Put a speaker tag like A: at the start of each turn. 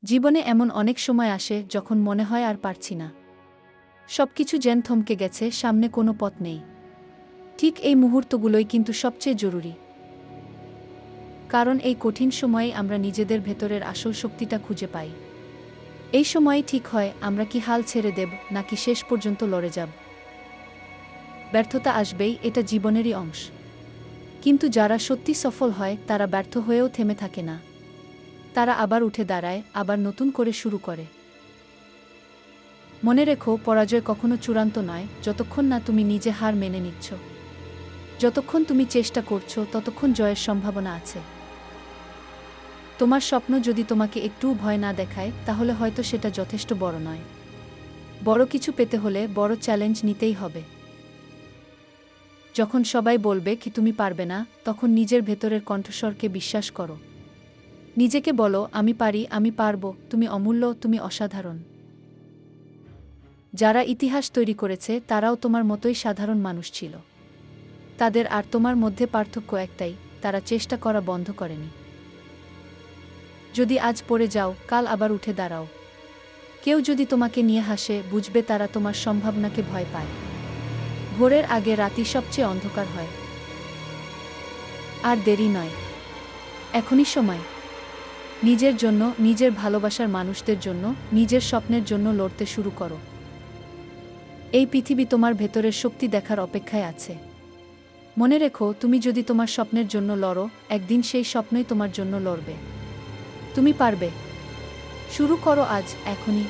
A: জীবনে এমন অনেক সময় আসে যখন মনে হয় আর পারছি না, সবকিছু যেন থমকে গেছে, সামনে কোনো পথ নেই। ঠিক এই মুহূর্তগুলোই কিন্তু সবচেয়ে জরুরি, কারণ এই কঠিন সময়ে আমরা নিজেদের ভেতরের আসল শক্তিটা খুঁজে পাই। এই সময়ে ঠিক হয় আমরা কি হাল ছেড়ে দেব নাকি শেষ পর্যন্ত লড়ে যাব। ব্যর্থতা আসবেই, এটা জীবনেরই অংশ। কিন্তু যারা সত্যি সফল হয় তারা ব্যর্থ হয়েও থেমে থাকে না। তারা আবার উঠে দাঁড়ায়, আবার নতুন করে শুরু করে। মনে রেখো, পরাজয় কখনো চূড়ান্ত নয় যতক্ষণ না তুমি নিজে হার মেনে নিচ্ছ। যতক্ষণ তুমি চেষ্টা করছো ততক্ষণ জয়ের সম্ভাবনা আছে। তোমার স্বপ্ন যদি তোমাকে একটুও ভয় না দেখায়, তাহলে হয়তো সেটা যথেষ্ট বড় নয়। বড় কিছু পেতে হলে বড় চ্যালেঞ্জ নিতেই হবে। যখন সবাই বলবে কি তুমি পারবে না, তখন নিজের ভেতরের কণ্ঠস্বরকে বিশ্বাস করো। নিজেকে বলো, আমি পারি, আমি পারবো, তুমি অমূল্য, তুমি অসাধারণ। যারা ইতিহাস তৈরি করেছে তারাও তোমার মতোই সাধারণ মানুষ ছিল। তাদের আর তোমার মধ্যে পার্থক্য একটাই, তারা চেষ্টা করা বন্ধ করেনি। যদি আজ পড়ে যাও, কাল আবার উঠে দাঁড়াও। কেউ যদি তোমাকে নিয়ে হাসে, বুঝবে তারা তোমার সম্ভাবনাকে ভয় পায়। ভোরের আগে রাতি সবচেয়ে অন্ধকার হয়। আর দেরি নয়, এখনই সময়। নিজের জন্য, নিজের ভালোবাসার মানুষদের জন্য, নিজের স্বপ্নের জন্য লড়তে শুরু করো। এই পৃথিবী তোমার ভেতরের শক্তি দেখার অপেক্ষায় আছে। মনে রেখো, তুমি যদি তোমার স্বপ্নের জন্য লড়ো, একদিন সেই স্বপ্নই তোমার জন্য লড়বে। তুমি পারবে। শুরু করো আজ, এখনই।